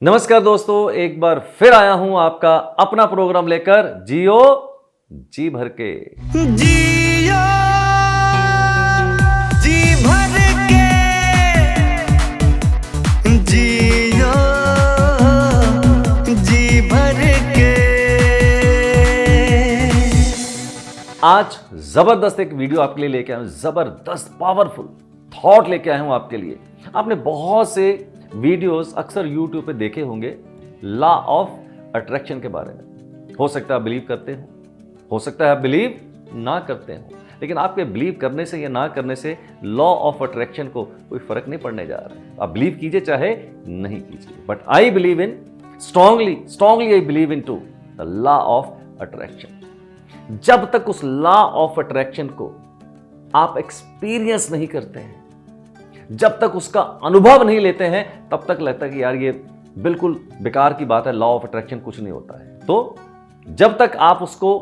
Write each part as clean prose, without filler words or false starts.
नमस्कार दोस्तों, एक बार फिर आया हूं आपका अपना प्रोग्राम लेकर जियो जी भर के। जियो जी भर के, जियो जी भर के। आज जबरदस्त एक वीडियो आपके लिए लेके आया हूं, जबरदस्त पावरफुल थॉट लेके आया हूं आपके लिए। आपने बहुत से वीडियोस अक्सर यूट्यूब पे देखे होंगे लॉ ऑफ अट्रैक्शन के बारे में। हो सकता है आप बिलीव करते हो सकता है आप बिलीव ना करते हो, लेकिन आपके बिलीव करने से या ना करने से लॉ ऑफ अट्रैक्शन को कोई फर्क नहीं पड़ने जा रहा है। आप बिलीव कीजिए चाहे नहीं कीजिए, but I believe in strongly I believe in to the law of attraction. जब तक उस लॉ ऑफ अट्रैक्शन को आप एक्सपीरियंस नहीं करते हैं, जब तक उसका अनुभव नहीं लेते हैं, तब तक लगता है कि यार ये बिल्कुल बेकार की बात है, लॉ ऑफ अट्रैक्शन कुछ नहीं होता है। तो जब तक आप उसको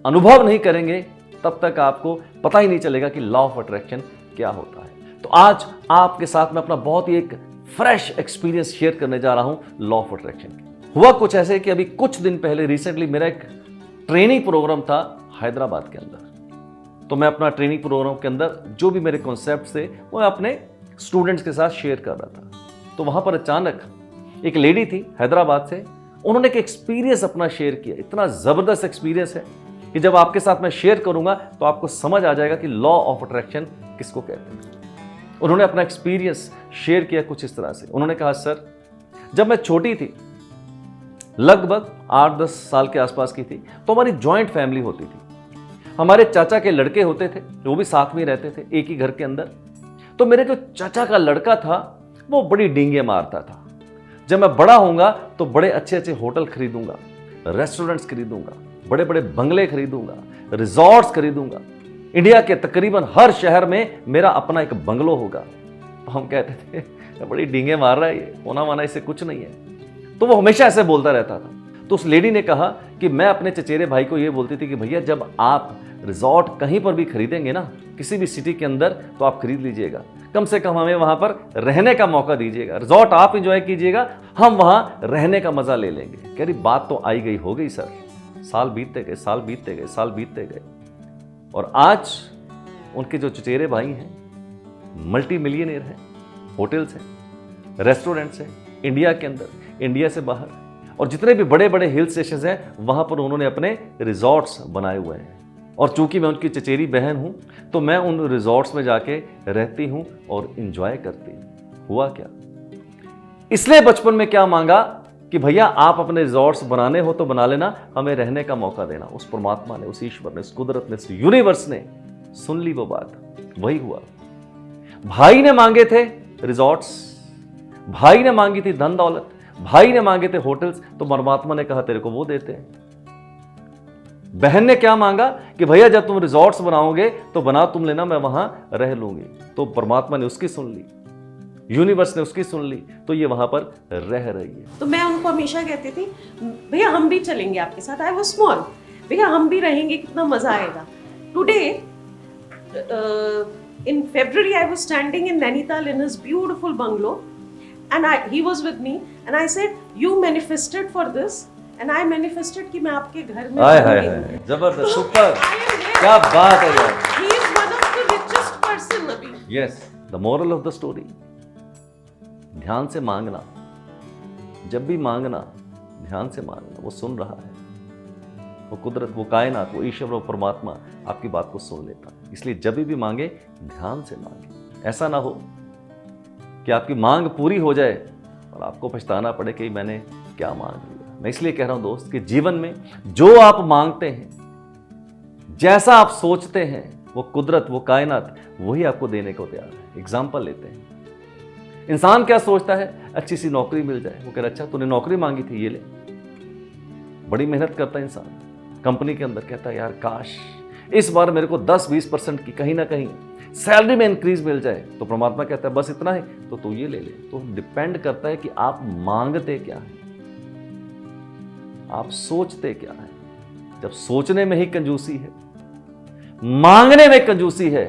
अनुभव नहीं करेंगे, तब तक आपको पता ही नहीं चलेगा कि लॉ ऑफ अट्रैक्शन क्या होता है। तो आज आपके साथ में अपना बहुत ही एक फ्रेश एक्सपीरियंस शेयर करने जा रहा हूं लॉ ऑफ अट्रैक्शन की। हुआ कुछ ऐसे कि अभी कुछ दिन पहले रिसेंटली मेरा एक ट्रेनिंग प्रोग्राम था हैदराबाद के अंदर। तो मैं अपना ट्रेनिंग प्रोग्राम के अंदर जो भी मेरे कॉन्सेप्ट थे वो अपने स्टूडेंट्स के साथ शेयर कर रहा था। तो वहां पर अचानक एक लेडी थी हैदराबाद से, उन्होंने एक एक्सपीरियंस अपना शेयर किया। इतना जबरदस्त एक्सपीरियंस है कि जब आपके साथ मैं शेयर करूंगा तो आपको समझ आ जाएगा कि लॉ ऑफ अट्रैक्शन किसको कहते हैं। उन्होंने अपना एक्सपीरियंस शेयर किया कुछ इस तरह से। उन्होंने कहा, सर जब मैं छोटी थी, लगभग 8-10 साल के आसपास की थी, तो हमारी ज्वाइंट फैमिली होती थी। हमारे चाचा के लड़के होते थे, वो भी साथ में रहते थे एक ही घर के अंदर। तो मेरे जो चाचा का लड़का था वो बड़ी डींगे मारता था। जब मैं बड़ा होऊंगा तो बड़े अच्छे अच्छे होटल खरीदूंगा, रेस्टोरेंट्स खरीदूंगा, बड़े बड़े बंगले खरीदूंगा, रिजॉर्ट्स खरीदूंगा। इंडिया के तकरीबन हर शहर में मेरा अपना एक बंगलो होगा। तो हम कहते थे बड़ी डींगे मार रहा है, ये होना माना इससे कुछ नहीं है। तो वो हमेशा ऐसे बोलता रहता था। तो उस लेडी ने कहा कि मैं अपने चचेरे भाई को ये बोलती थी कि भैया जब आप रिजॉर्ट कहीं पर भी खरीदेंगे ना, किसी भी सिटी के अंदर, तो आप खरीद लीजिएगा, कम से कम हमें वहां पर रहने का मौका दीजिएगा। रिजॉर्ट आप एंजॉय कीजिएगा, हम वहां रहने का मजा ले लेंगे। कह रही बात तो आई गई हो गई सर। साल बीतते गए, साल बीतते गए, साल बीतते गए, और आज उनके जो चचेरे भाई हैं मल्टी मिलियनियर हैं, होटल्स हैं, रेस्टोरेंट्स हैं इंडिया के अंदर, इंडिया से बाहर, और जितने भी बड़े बड़े हिल स्टेशन हैं वहां पर उन्होंने अपने रिजॉर्ट्स बनाए हुए हैं। और चूंकि मैं उनकी चचेरी बहन हूं, तो मैं उन रिजॉर्ट्स में जाके रहती हूं और इंजॉय करती हूं। हुआ क्या, इसलिए बचपन में क्या मांगा कि भैया आप अपने रिजॉर्ट्स बनाने हो तो बना लेना, हमें रहने का मौका देना। उस परमात्मा ने, उस ईश्वर ने, उस कुदरत ने, उस यूनिवर्स ने सुन ली वो बात। वही हुआ। भाई ने मांगे थे रिजॉर्ट्स, भाई ने मांगी थी धन दौलत, भाई ने मांगे थे होटल्स, तो परमात्मा ने कहा तेरे को वो देते हैं। बहन ने क्या मांगा कि भैया जब तुम रिजॉर्ट्स बनाओगे तो बना तुम लेना, मैं वहां रह लूंगी। तो परमात्मा ने उसकी सुन ली, यूनिवर्स ने उसकी सुन ली, तो ये वहां पर रह रही है। तो मैं उनको हमेशा कहती थी भैया हम भी चलेंगे आपके साथ। आई वाज स्मॉल, भैया हम भी रहेंगे, कितना मजा आएगा। Today in February I was standing in Nainital in his beautiful bungalow and he was with me and I said you manifested for this and I manifested कि मैं आपके घर में रहूंगी। जबरदस्त, सुपर, क्या बात है यार। He is one of the richest person अभी। Yes, the moral of the story, ध्यान से मांगना, जब भी मांगना ध्यान से मांगना, वो सुन रहा है। वो कुदरत, वो कायनात, वो ईश्वर, वो परमात्मा आपकी बात को सुन लेता है। इसलिए जब भी मांगे ध्यान से मांगे। ऐसा ना हो कि आपकी मांग पूरी हो जाए और आपको पछताना पड़े कि मैंने क्या मांग लिया। मैं इसलिए कह रहा हूं दोस्त कि जीवन में जो आप मांगते हैं, जैसा आप सोचते हैं, वो कुदरत, वो कायनात वही आपको देने को तैयार है। एग्जाम्पल लेते हैं, इंसान क्या सोचता है, अच्छी सी नौकरी मिल जाए। वो कह रहा अच्छा तूने नौकरी मांगी थी, ये ले। बड़ी मेहनत करता है इंसान कंपनी के अंदर, कहता है यार काश इस बार मेरे को 10-20% की कहीं ना कहीं सैलरी में इंक्रीज मिल जाए। तो परमात्मा कहता है बस इतना है तो तू ये ले ले। तो डिपेंड करता है कि आप मांगते क्या है, आप सोचते क्या है। जब सोचने में ही कंजूसी है, मांगने में कंजूसी है,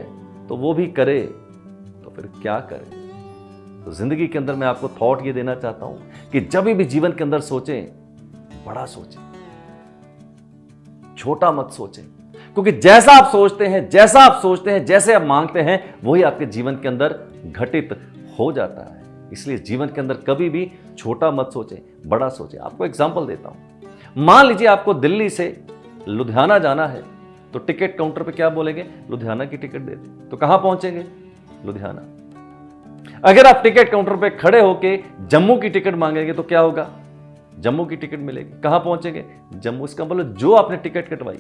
तो वो भी करे तो फिर क्या करे। तो जिंदगी के अंदर मैं आपको थॉट ये देना चाहता हूं कि जब भी जीवन के अंदर सोचें, बड़ा सोचें, छोटा मत सोचें, क्योंकि जैसा आप सोचते हैं, जैसे आप मांगते हैं, वही आपके जीवन के अंदर घटित हो जाता है। इसलिए जीवन के अंदर कभी भी छोटा मत सोचें, बड़ा सोचें। आपको एग्जांपल देता हूं। मान लीजिए आपको दिल्ली से लुधियाना जाना है, तो टिकट काउंटर पे क्या बोलेंगे? लुधियाना की टिकट दे दें। तो कहां पहुंचेंगे? लुधियाना। अगर आप टिकट काउंटर पे खड़े होके जम्मू की टिकट मांगेंगे तो क्या होगा? जम्मू की टिकट मिलेगी। कहां पहुंचेंगे? जम्मू। इसका मतलब जो आपने टिकट कटवाई,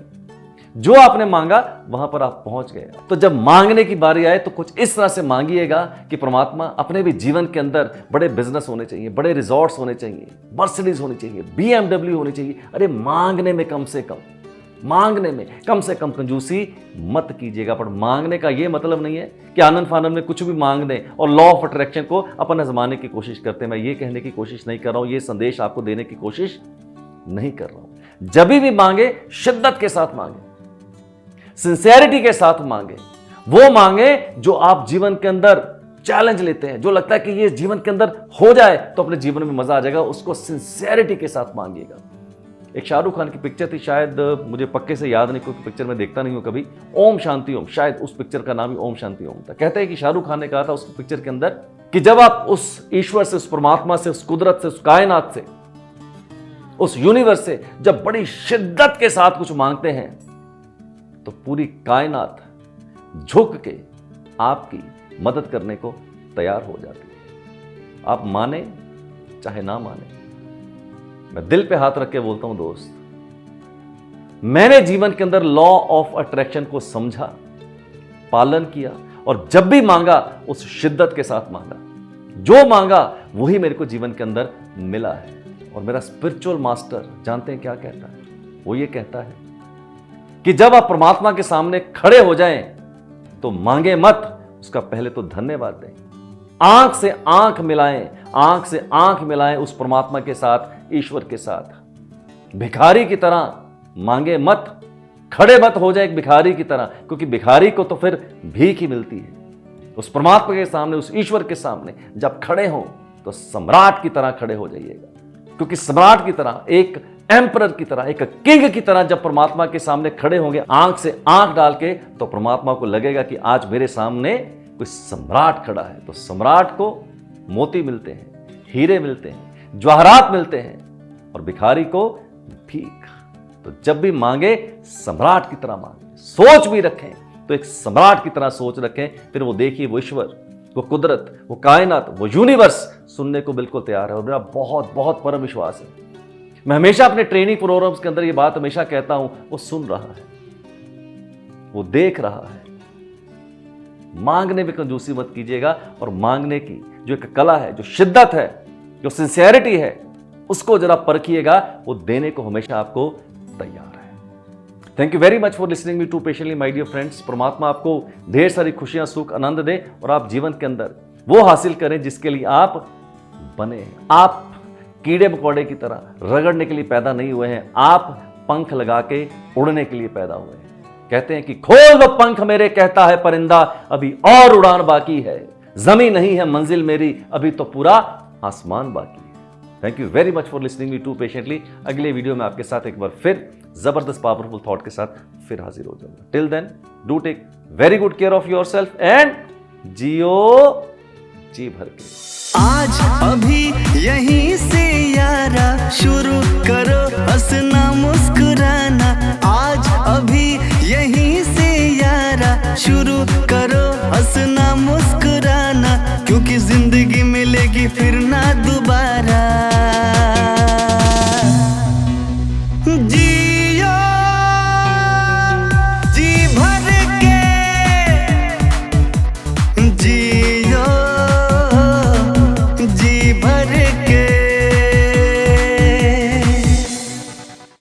जो आपने मांगा, वहां पर आप पहुंच गए। तो जब मांगने की बारी आए तो कुछ इस तरह से मांगिएगा कि परमात्मा, अपने भी जीवन के अंदर बड़े बिजनेस होने चाहिए, बड़े रिजॉर्ट्स होने चाहिए, मर्सिडीज होनी चाहिए, BMW होनी चाहिए। अरे मांगने में कम से कम कंजूसी मत कीजिएगा। पर मांगने का यह मतलब नहीं है कि आनंद फानंद में कुछ भी मांग दें और लॉ ऑफ अट्रैक्शन को अपन आजमाने की कोशिश करते हैं। मैं ये कहने की कोशिश नहीं कर रहा हूं, ये संदेश आपको देने की कोशिश नहीं कर रहा हूं। जब भी मांगे, शिद्दत के साथ मांगे, सिंसेरिटी के साथ मांगे। वो मांगे जो आप जीवन के अंदर चैलेंज लेते हैं, जो लगता है कि ये जीवन के अंदर हो जाए तो अपने जीवन में मजा आ जाएगा, उसको सिंसेरिटी के साथ मांगिएगा। एक शाहरुख खान की पिक्चर थी, शायद मुझे पक्के से याद नहीं, क्योंकि पिक्चर में देखता नहीं हूं कभी, ओम शांति ओम, शायद उस पिक्चर का नाम ही ओम शांति ओम था। कहते हैं कि शाहरुख खान ने कहा था उस पिक्चर के अंदर कि जब आप उस ईश्वर से, उस परमात्मा से, उस कुदरत से, उस कायनात से, उस यूनिवर्स से जब बड़ी शिद्दत के साथ कुछ मांगते हैं तो पूरी कायनात झुक के आपकी मदद करने को तैयार हो जाती है। आप माने चाहे ना माने, मैं दिल पे हाथ रख के बोलता हूं दोस्त, मैंने जीवन के अंदर लॉ ऑफ अट्रैक्शन को समझा, पालन किया, और जब भी मांगा उस शिद्दत के साथ मांगा। जो मांगा वही मेरे को जीवन के अंदर मिला है। और मेरा स्पिरिचुअल मास्टर जानते हैं क्या कहता है? वो ये कहता है कि जब आप परमात्मा के सामने खड़े हो जाएं तो मांगे मत, उसका पहले तो धन्यवाद दें। आंख से आंख मिलाएं उस परमात्मा के साथ, ईश्वर के साथ। भिखारी की तरह मांगे मत, खड़े मत हो जाए एक भिखारी की तरह, क्योंकि भिखारी को तो फिर भीख ही मिलती है। उस परमात्मा के सामने, उस ईश्वर के सामने जब खड़े हो तो सम्राट की तरह खड़े हो जाइएगा, क्योंकि सम्राट की तरह, एक एम्परर की तरह, एक किंग की तरह जब परमात्मा के सामने खड़े होंगे आंख से आंख डाल के, तो परमात्मा को लगेगा कि आज मेरे सामने कोई सम्राट खड़ा है। तो सम्राट को मोती मिलते हैं, हीरे मिलते हैं, जवाहरात मिलते हैं, और भिखारी को भीख। तो जब भी मांगे सम्राट की तरह मांगे। सोच भी रखें तो एक सम्राट की तरह सोच रखें। फिर वो देखिए, वो ईश्वर, वो कुदरत, वो कायनात, वो यूनिवर्स सुनने को बिल्कुल तैयार है। और मेरा बहुत बहुत परम विश्वास है, मैं हमेशा अपने ट्रेनिंग प्रोग्राम्स के अंदर ये बात हमेशा कहता हूं, वो सुन रहा है, वो देख रहा है। मांगने में कंजूसी मत कीजिएगा, और मांगने की जो एक कला है, जो शिद्दत है, जो सिंसियरिटी है, उसको जरा परखिएगा, वो देने को हमेशा आपको तैयार है। Thank you very much for listening me to patiently my dear friends. परमात्मा आपको ढेर सारी खुशियां, सुख, आनंद दे, और आप जीवन के अंदर वो हासिल करें जिसके लिए आप बने हैं। आप कीड़े मकोड़े की तरह रगड़ने के लिए पैदा नहीं हुए हैं, आप पंख लगा के उड़ने के लिए पैदा हुए हैं। कहते हैं कि खोल वो पंख मेरे, कहता है परिंदा, अभी और उड़ान बाकी है। जमीन नहीं है मंजिल मेरी, अभी तो पूरा आसमान बाकी है। Thank you very much for listening me to patiently. अगले वीडियो में आपके साथ एक बार फिर जबरदस्त पावरफुल थॉट के साथ फिर हाजिर हो जाऊंगा। Till then do take very good care of yourself and जियो जी भर के। आज अभी यहीं से याद